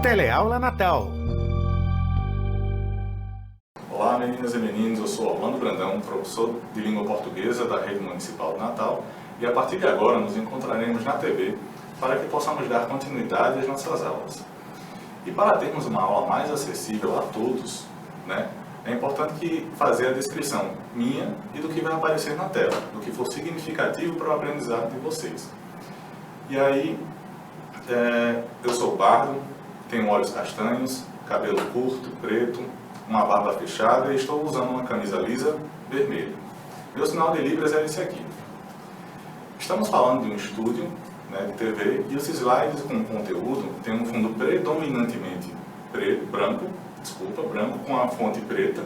Teleaula Natal. Olá, meninas e meninos, eu sou Orlando Brandão, professor de língua portuguesa da Rede Municipal de Natal, e a partir de agora nos encontraremos na TV para que possamos dar continuidade às nossas aulas. E para termos uma aula mais acessível a todos, é importante fazer a descrição minha e do que vai aparecer na tela, do que for significativo para o aprendizado de vocês. E aí, eu sou pardo, tenho olhos castanhos, cabelo curto, preto, uma barba fechada e estou usando uma camisa lisa vermelha. Meu sinal de Libras é esse aqui. Estamos falando de um estúdio de TV e os slides com conteúdo têm um fundo predominantemente branco com a fonte preta.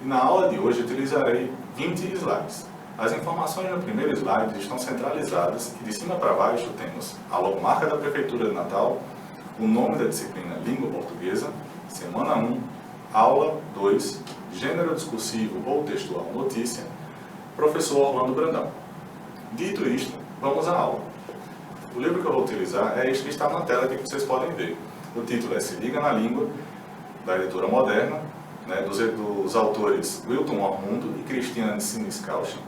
E na aula de hoje utilizarei 20 slides. As informações no primeiro slide estão centralizadas e de cima para baixo temos a logomarca da Prefeitura de Natal, o nome da disciplina Língua Portuguesa, semana 1, aula 2, gênero discursivo ou textual notícia, professor Orlando Brandão. Dito isto, vamos à aula. O livro que eu vou utilizar é este que está na tela aqui que vocês podem ver. O título é Se Liga na Língua, da editora Moderna, dos autores Wilton Ormundo e Cristiane Siniscalchi.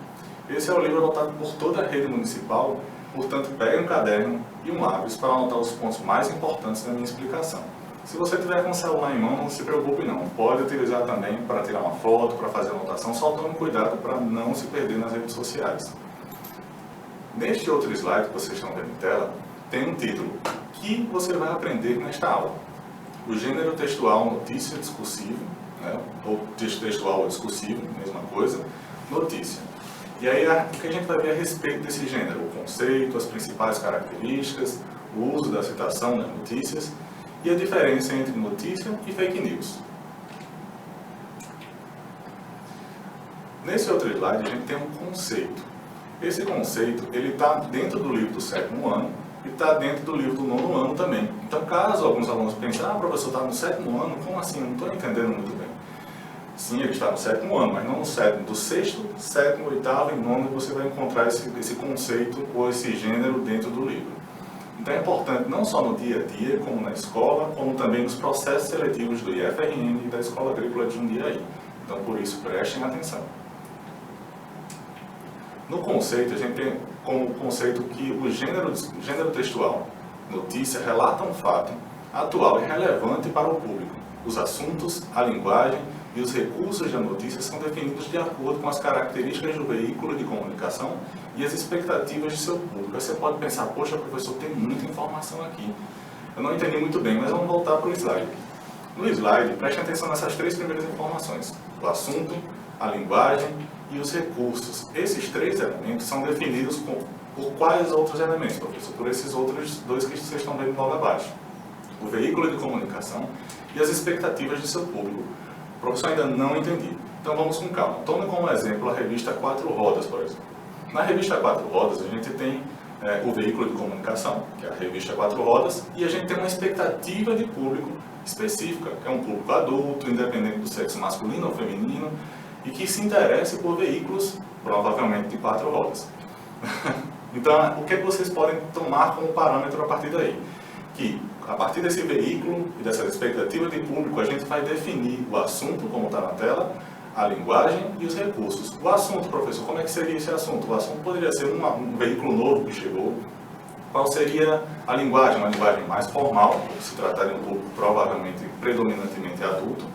Esse é o livro adotado por toda a rede municipal, portanto pegue um caderno e um lápis para anotar os pontos mais importantes da minha explicação. Se você tiver com o celular em mão, não se preocupe não. Pode utilizar também para tirar uma foto, para fazer anotação, só tome cuidado para não se perder nas redes sociais. Neste outro slide que vocês estão vendo em tela, tem um título que você vai aprender nesta aula. O gênero textual notícia discursivo, ou textual ou discursivo, mesma coisa, notícia. E aí o que a gente vai ver a respeito desse gênero? O conceito, as principais características, o uso da citação nas notícias e a diferença entre notícia e fake news. Nesse outro slide a gente tem um conceito. Esse conceito ele está dentro do livro do 7º ano e está dentro do livro do 9º ano também. Então, caso alguns alunos pensem, professor, está no 7º ano, como assim? Eu não estou entendendo muito bem. Sim, ele está no 7º ano, mas não no 7º. Do 6º, 7º, 8º e 9º você vai encontrar esse conceito ou esse gênero dentro do livro. Então é importante não só no dia a dia, como na escola, como também nos processos seletivos do IFRN e da Escola Agrícola de Jundiaí. Então, por isso, prestem atenção. No conceito, a gente tem como conceito que o gênero textual, notícia, relata um fato atual e relevante para o público. Os assuntos, a linguagem e os recursos da notícia são definidos de acordo com as características do veículo de comunicação e as expectativas de seu público. Aí você pode pensar, poxa, professor, tem muita informação aqui. Eu não entendi muito bem, mas vamos voltar para o slide. No slide, preste atenção nessas 3 primeiras informações. O assunto, a linguagem e os recursos. Esses 3 elementos são definidos por quais outros elementos, professor? Por esses outros 2 que vocês estão vendo logo abaixo. O veículo de comunicação e as expectativas de seu público. Professor, ainda não entendi. Então vamos com calma. Tome como exemplo a revista 4 Rodas, por exemplo. Na revista 4 Rodas a gente tem o veículo de comunicação, que é a revista 4 Rodas, e a gente tem uma expectativa de público específica, que é um público adulto, independente do sexo masculino ou feminino, e que se interesse por veículos, provavelmente de 4 rodas. Então, o que vocês podem tomar como parâmetro a partir daí? Que, a partir desse veículo e dessa expectativa de público, a gente vai definir o assunto, como está na tela, a linguagem e os recursos. O assunto, professor, como é que seria esse assunto? O assunto poderia ser um veículo novo que chegou. Qual seria a linguagem? Uma linguagem mais formal, se tratar de um público provavelmente, predominantemente adulto.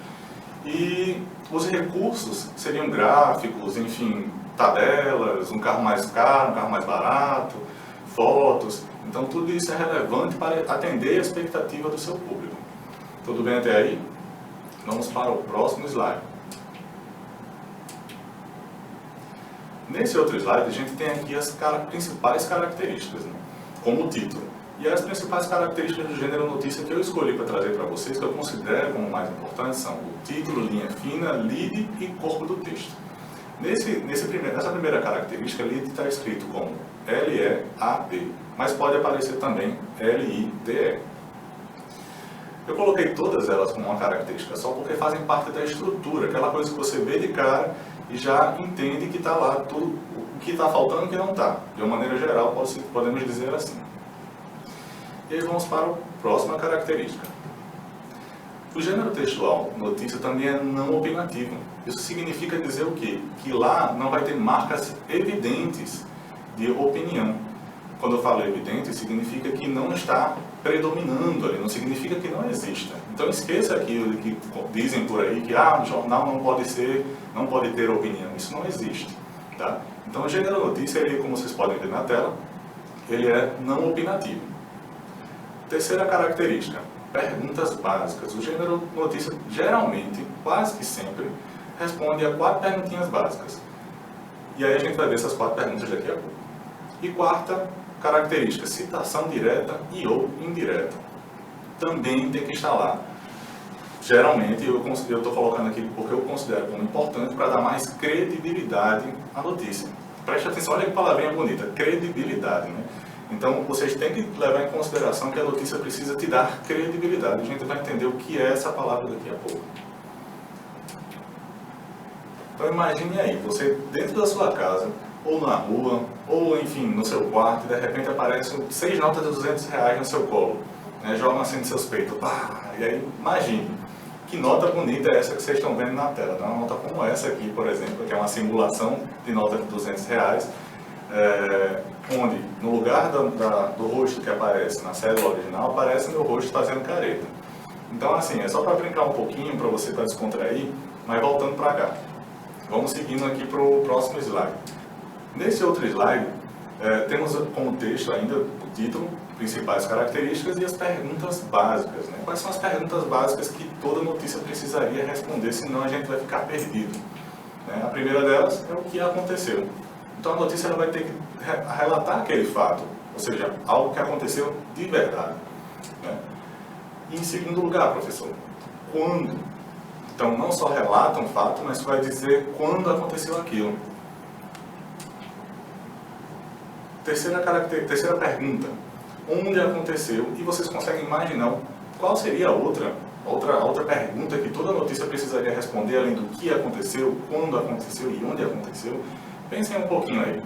E os recursos seriam gráficos, enfim, tabelas, um carro mais caro, um carro mais barato, fotos. Então, tudo isso é relevante para atender a expectativa do seu público. Tudo bem até aí? Vamos para o próximo slide. Nesse outro slide, a gente tem aqui as principais características, como o título. E as principais características do gênero notícia que eu escolhi para trazer para vocês, que eu considero como mais importantes, são o título, linha fina, lead e corpo do texto. Nessa primeira característica, lead está escrito como L-E-A-D, mas pode aparecer também L-I-D-E. Eu coloquei todas elas como uma característica só porque fazem parte da estrutura, aquela coisa que você vê de cara e já entende que está lá tudo, o que está faltando e o que não está. De uma maneira geral, podemos dizer assim. E aí vamos para a próxima característica. O gênero textual notícia também é não opinativo. Isso significa dizer o quê? Que lá não vai ter marcas evidentes de opinião. Quando eu falo evidente, significa que não está predominando ali, não significa que não exista. Então esqueça aquilo que dizem por aí, que o jornal não pode ter opinião. Isso não existe. Tá? Então o gênero notícia, ele, como vocês podem ver na tela, ele é não opinativo. Terceira característica, perguntas básicas. O gênero notícia, geralmente, quase que sempre, responde a 4 perguntinhas básicas. E aí a gente vai ver essas 4 perguntas daqui a pouco. E quarta característica, citação direta e ou indireta. Também tem que estar lá. Geralmente, eu estou colocando aqui porque eu considero como importante para dar mais credibilidade à notícia. Preste atenção, olha que palavrinha bonita, credibilidade, né? Então, vocês têm que levar em consideração que a notícia precisa te dar credibilidade. A gente vai entender o que é essa palavra daqui a pouco. Então, imagine aí, você dentro da sua casa, ou na rua, ou enfim, no seu quarto, e de repente aparecem 6 notas de R$200 no seu colo, né? Jogam assim no seus peitos. E aí, imagine, que nota bonita é essa que vocês estão vendo na tela. Uma nota como essa aqui, por exemplo, que é uma simulação de nota de R$200, onde no lugar do rosto que aparece na cédula original, aparece meu rosto fazendo careta. Então assim, é só para brincar um pouquinho, para você descontrair, mas voltando para cá. Vamos seguindo aqui para o próximo slide. Nesse outro slide, temos como texto ainda o título, principais características e as perguntas básicas, né? Quais são as perguntas básicas que toda notícia precisaria responder, senão a gente vai ficar perdido, né? A primeira delas é o que aconteceu. Então a notícia ela vai ter que relatar aquele fato, ou seja, algo que aconteceu de verdade, né? E em segundo lugar, professor, quando? Então não só relata um fato, mas vai dizer quando aconteceu aquilo. Terceira pergunta, onde aconteceu? E vocês conseguem imaginar qual seria a outra pergunta que toda notícia precisaria responder, além do que aconteceu, quando aconteceu e onde aconteceu? Pensem um pouquinho aí.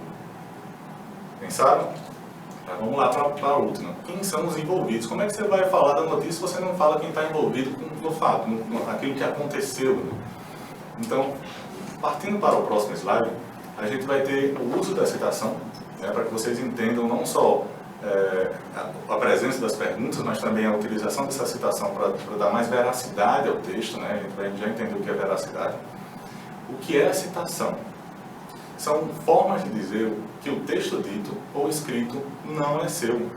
Pensaram? Tá, vamos lá para a última. Quem são os envolvidos? Como é que você vai falar da notícia se você não fala quem está envolvido no fato, naquilo que aconteceu, né? Então, partindo para o próximo slide, a gente vai ter o uso da citação, né, para que vocês entendam não só a presença das perguntas, mas também a utilização dessa citação para dar mais veracidade ao texto, né? A gente vai já entender o que é veracidade. O que é a citação? São formas de dizer que o texto dito ou escrito não é seu.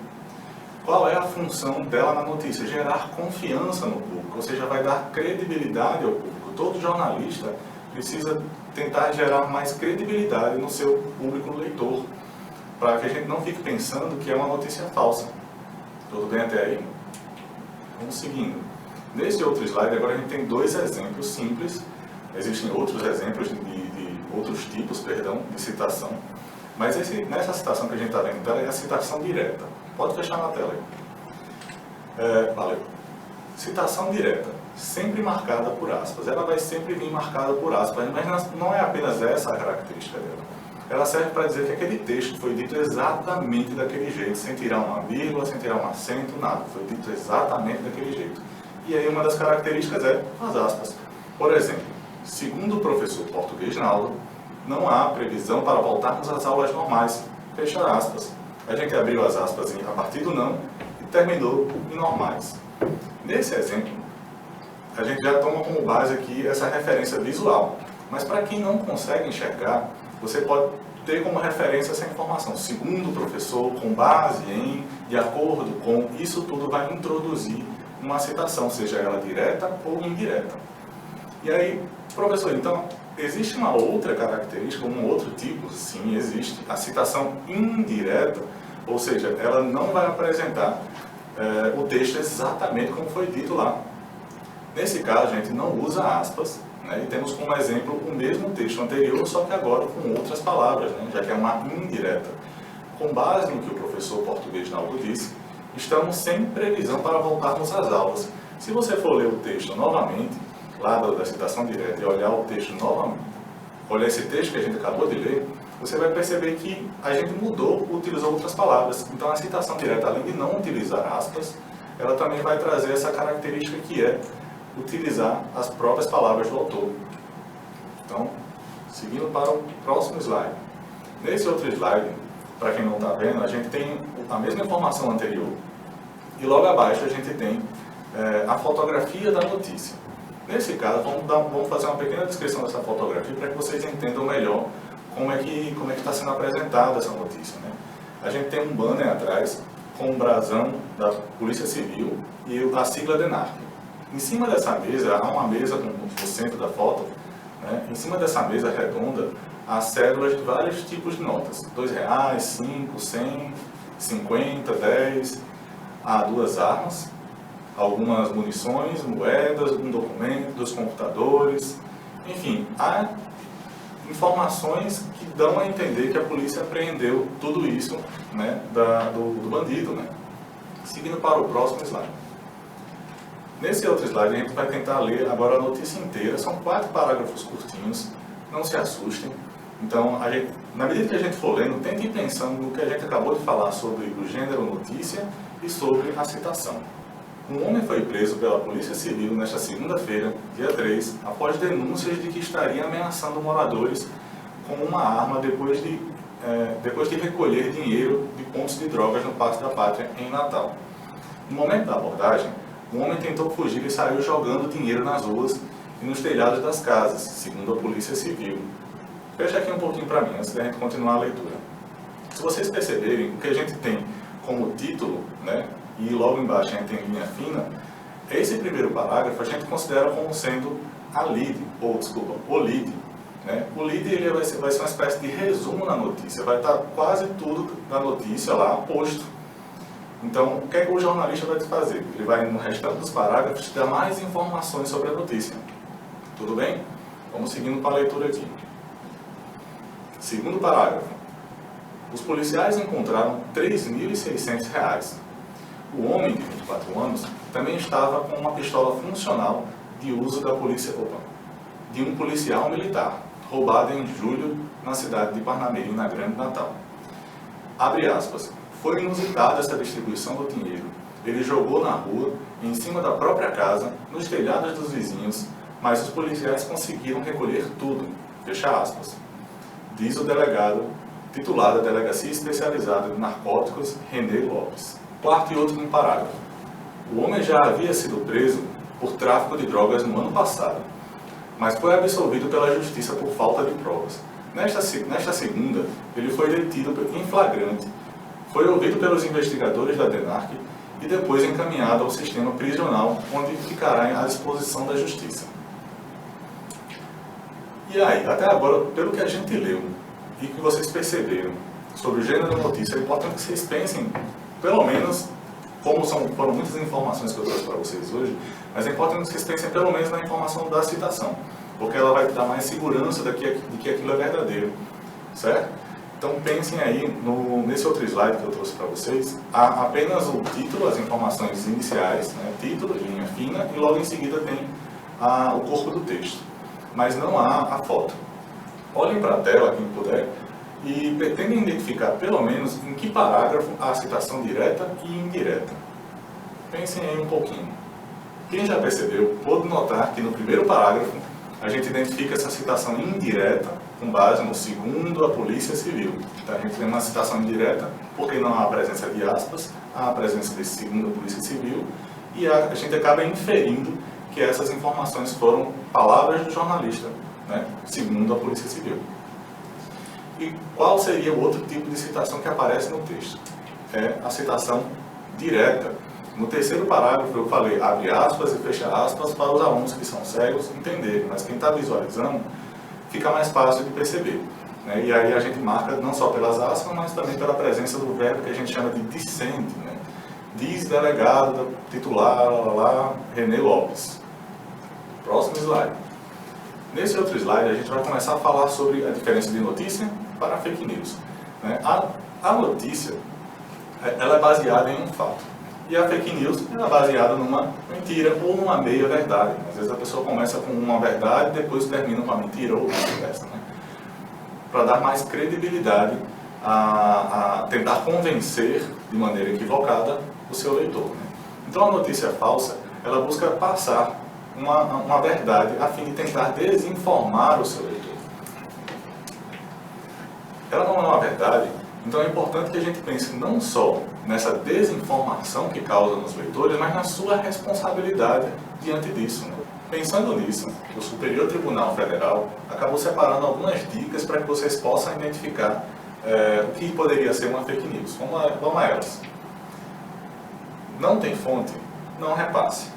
Qual é a função dela na notícia? Gerar confiança no público, ou seja, vai dar credibilidade ao público. Todo jornalista precisa tentar gerar mais credibilidade no seu público leitor, para que a gente não fique pensando que é uma notícia falsa. Tudo bem até aí? Vamos seguindo. Nesse outro slide, agora a gente tem 2 exemplos simples. Existem outros exemplos de outros tipos, de citação. Mas nessa citação que a gente está vendo é a citação direta. Pode fechar na tela aí. Valeu. Citação direta, sempre marcada por aspas. Ela vai sempre vir marcada por aspas, mas não é apenas essa a característica dela. Ela serve para dizer que aquele texto foi dito exatamente daquele jeito, sem tirar uma vírgula, sem tirar um acento, nada. Foi dito exatamente daquele jeito. E aí uma das características é as aspas. Por exemplo, segundo o professor português Naldo, não há previsão para voltarmos às aulas normais. Fecha aspas. A gente abriu as aspas a partir do não e terminou em normais. Nesse exemplo, a gente já toma como base aqui essa referência visual. Mas para quem não consegue enxergar, você pode ter como referência essa informação. Segundo o professor, com base em, de acordo com, isso tudo vai introduzir uma citação, seja ela direta ou indireta. E aí, professor, então, existe uma outra característica, um outro tipo? Sim, existe. A citação indireta, ou seja, ela não vai apresentar o texto exatamente como foi dito lá. Nesse caso, a gente não usa aspas, né, e temos como exemplo o mesmo texto anterior, só que agora com outras palavras, né, já que é uma indireta. Com base no que o professor português Naldo disse, estamos sem previsão para voltarmos às aulas. Se você for ler o texto novamente, lá da citação direta, e olhar o texto novamente, olhar esse texto que a gente acabou de ler, você vai perceber que a gente utilizou outras palavras. Então a citação direta, além de não utilizar aspas, ela também vai trazer essa característica que é utilizar as próprias palavras do autor. Então, seguindo para o próximo slide. Nesse outro slide, para quem não está vendo, a gente tem a mesma informação anterior. E logo abaixo a gente tem a fotografia da notícia. Nesse caso, vamos fazer uma pequena descrição dessa fotografia para que vocês entendam melhor como é que está sendo apresentada essa notícia, né? A gente tem um banner atrás com um brasão da Polícia Civil e a sigla DENARC. Em cima dessa mesa, há uma mesa no centro da foto, né? Em cima dessa mesa redonda, há cédulas de vários tipos de notas. R$2, 5, 100, 50, 10. Há 2 armas, algumas munições, moedas, um documento, 2 computadores. Enfim, há informações que dão a entender que a polícia apreendeu tudo isso, né, do bandido, né? Seguindo para o próximo slide. Nesse outro slide a gente vai tentar ler agora a notícia inteira. São 4 parágrafos curtinhos, não se assustem. Então, na medida que a gente for lendo, tente ir pensando no que a gente acabou de falar sobre o gênero notícia e sobre a citação. Um homem foi preso pela Polícia Civil nesta segunda-feira, dia 3, após denúncias de que estaria ameaçando moradores com uma arma depois de recolher dinheiro de pontos de drogas no Parque da Pátria, em Natal. No momento da abordagem, o homem tentou fugir e saiu jogando dinheiro nas ruas e nos telhados das casas, segundo a Polícia Civil. Fecha aqui um pouquinho para mim, antes da gente continuar a leitura. Se vocês perceberem, o que a gente tem como título, né, e logo embaixo a gente tem linha fina, esse primeiro parágrafo a gente considera como sendo o lead. Né? O lead ele vai ser uma espécie de resumo na notícia, vai estar quase tudo da notícia lá posto. Então, o que é que o jornalista vai fazer? Ele vai, no restante dos parágrafos, te dar mais informações sobre a notícia. Tudo bem? Vamos seguindo para a leitura aqui. Segundo parágrafo. Os policiais encontraram R$3.600. O homem, de 24 anos, também estava com uma pistola funcional de uso de um policial militar, roubada em julho na cidade de Parnamirim, na Grande Natal. Abre aspas. Foi inusitada essa distribuição do dinheiro. Ele jogou na rua, em cima da própria casa, nos telhados dos vizinhos, mas os policiais conseguiram recolher tudo. Fecha aspas. Diz o delegado, titular da Delegacia Especializada de Narcóticos, René Lopes. Quarto e último parágrafo. O homem já havia sido preso por tráfico de drogas no ano passado, mas foi absolvido pela Justiça por falta de provas. Nesta segunda, ele foi detido em flagrante, foi ouvido pelos investigadores da DENARC e depois encaminhado ao sistema prisional, onde ficará à disposição da Justiça. E aí, até agora, pelo que a gente leu e que vocês perceberam sobre o gênero da notícia, é importante que vocês pensem, pelo menos, foram muitas informações que eu trouxe para vocês hoje, mas é importante que vocês pensem pelo menos na informação da citação, porque ela vai dar mais segurança de que aquilo é verdadeiro, certo? Então pensem aí nesse outro slide que eu trouxe para vocês, há apenas o título, as informações iniciais, né? Título, linha fina, e logo em seguida tem o corpo do texto, mas não há a foto. Olhem para a tela, quem puder, e pretendem identificar pelo menos em que parágrafo há a citação direta e indireta. Pensem aí um pouquinho. Quem já percebeu, pode notar que no primeiro parágrafo a gente identifica essa citação indireta com base no segundo a Polícia Civil. Então a gente tem uma citação indireta porque não há a presença de aspas, há a presença desse segundo a Polícia Civil, e a gente acaba inferindo que essas informações foram palavras do jornalista, né, segundo a Polícia Civil. E qual seria o outro tipo de citação que aparece no texto? É a citação direta. No terceiro parágrafo eu falei abre aspas e fecha aspas para os alunos que são cegos entenderem, mas quem está visualizando fica mais fácil de perceber, né? E aí a gente marca não só pelas aspas, mas também pela presença do verbo que a gente chama de dissente, né? Diz delegado titular René Lopes. Próximo slide. Nesse outro slide a gente vai começar a falar sobre a diferença de notícia para fake news, né? A notícia ela é baseada em um fato. E a fake news é baseada numa mentira ou numa meia-verdade. Às vezes a pessoa começa com uma verdade e depois termina com a mentira ou vice-versa, né? Para dar mais credibilidade a tentar convencer de maneira equivocada o seu leitor, né? Então a notícia falsa, ela busca passar uma verdade a fim de tentar desinformar o seu leitor. Ela não é uma verdade, então é importante que a gente pense não só nessa desinformação que causa nos leitores, mas na sua responsabilidade diante disso. Né? Pensando nisso, o Superior Tribunal Federal acabou separando algumas dicas para que vocês possam identificar o que poderia ser uma fake news. Vamos a elas. Não tem fonte? Não repasse.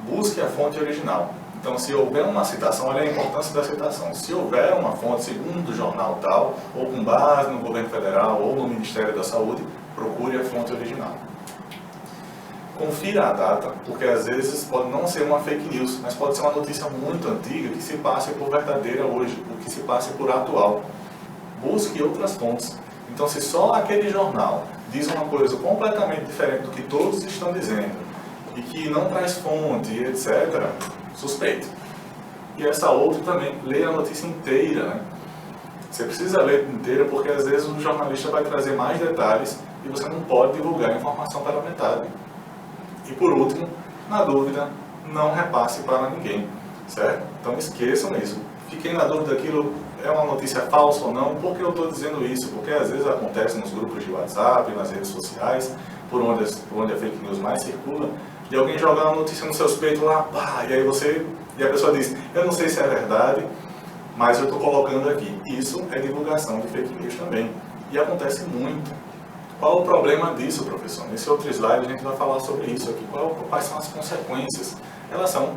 Busque a fonte original. Então, se houver uma citação, olha a importância da citação. Se houver uma fonte segundo o jornal tal, ou com base no governo federal, ou no Ministério da Saúde, procure a fonte original. Confira a data, porque às vezes pode não ser uma fake news, mas pode ser uma notícia muito antiga que se passe por verdadeira hoje, ou que se passe por atual. Busque outras fontes. Então, se só aquele jornal diz uma coisa completamente diferente do que todos estão dizendo, e que não traz fonte, etc., suspeito. E essa outra também, leia a notícia inteira. Né? Você precisa ler inteira porque às vezes o jornalista vai trazer mais detalhes e você não pode divulgar a informação pela metade. E por último, na dúvida, não repasse para ninguém, certo? Então esqueçam isso. Fiquem na dúvida daquilo é uma notícia falsa ou não. Por que eu estou dizendo isso? Porque às vezes acontece nos grupos de WhatsApp, nas redes sociais, por onde a fake news mais circula, e alguém joga uma notícia nos seus peitos lá, pá, e a pessoa diz, eu não sei se é verdade, mas eu estou colocando aqui. Isso é divulgação de fake news também. E acontece muito. Qual o problema disso, professor? Nesse outro slide a gente vai falar sobre isso aqui. Quais são as consequências? Elas são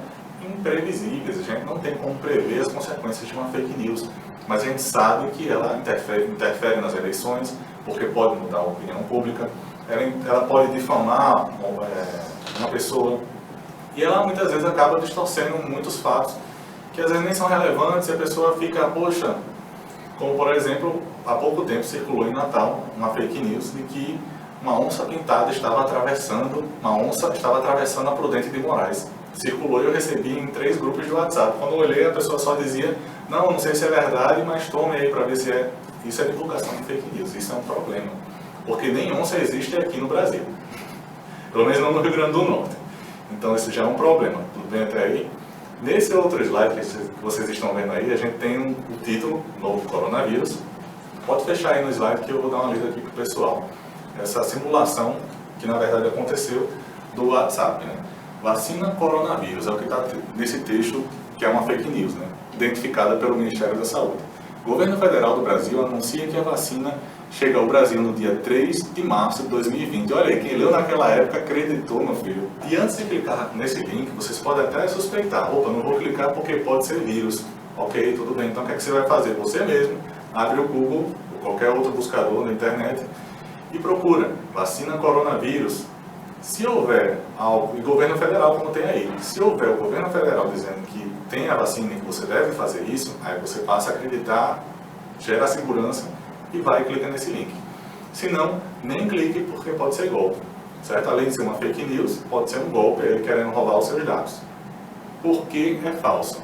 imprevisíveis, a gente não tem como prever as consequências de uma fake news, mas a gente sabe que ela interfere nas eleições, porque pode mudar a opinião pública, ela pode difamar uma pessoa, e ela muitas vezes acaba distorcendo muitos fatos que às vezes nem são relevantes, e a pessoa fica, poxa, como por exemplo, há pouco tempo circulou em Natal uma fake news de que uma onça pintada estava atravessando a Prudente de Moraes. Circulou e eu recebi em 3 grupos de WhatsApp. Quando eu olhei, a pessoa só dizia, não sei se é verdade, mas tome aí para ver se é. Isso é divulgação de fake news, isso é um problema. Porque nem onça existe aqui no Brasil. Pelo menos não no Rio Grande do Norte. Então isso já é um problema. Tudo bem até aí? Nesse outro slide que vocês estão vendo aí, a gente tem o título, Novo Coronavírus. Pode fechar aí no slide que eu vou dar uma lida aqui para o pessoal. Essa simulação que na verdade aconteceu do WhatsApp, né? Vacina coronavírus, é o que está nesse texto, que é uma fake news, né? Identificada pelo Ministério da Saúde. O governo federal do Brasil anuncia que a vacina chega ao Brasil no dia 3 de março de 2020. Olha aí, quem leu naquela época acreditou, meu filho. E antes de clicar nesse link, vocês podem até suspeitar. Opa, não vou clicar porque pode ser vírus. Ok, tudo bem. Então o que é que você vai fazer? Você mesmo abre o Google ou qualquer outro buscador na internet e procura vacina coronavírus. Se houver algo, e governo federal como tem aí, se houver o governo federal dizendo que tem a vacina e que você deve fazer isso, aí você passa a acreditar, gera a segurança e vai e clica nesse link. Se não, nem clique porque pode ser golpe, certo? Além de ser uma fake news, pode ser um golpe ele querendo roubar os seus dados. Por que é falso?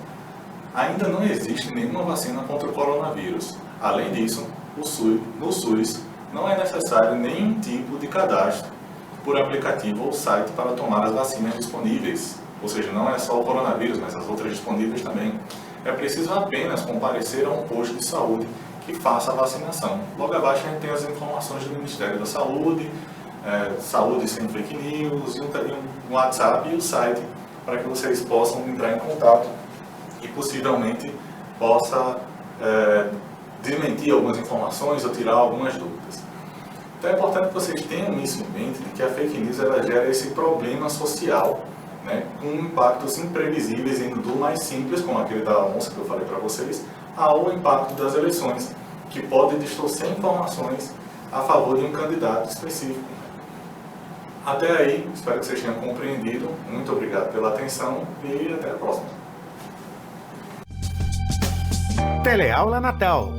Ainda não existe nenhuma vacina contra o coronavírus. Além disso, no SUS não é necessário nenhum tipo de cadastro por aplicativo ou site para tomar as vacinas disponíveis. Ou seja, não é só o coronavírus, mas as outras disponíveis também. É preciso apenas comparecer a um posto de saúde que faça a vacinação. Logo abaixo a gente tem as informações do Ministério da Saúde, Saúde sem fake news, e um WhatsApp e o site para que vocês possam entrar em contato e possivelmente possa desmentir algumas informações ou tirar algumas dúvidas. Então é importante que vocês tenham isso em mente, de que a fake news ela gera esse problema social, né, com impactos imprevisíveis, indo do mais simples, como aquele da onça que eu falei para vocês, ao impacto das eleições, que pode distorcer informações a favor de um candidato específico. Até aí, espero que vocês tenham compreendido. Muito obrigado pela atenção e até a próxima. Teleaula Natal.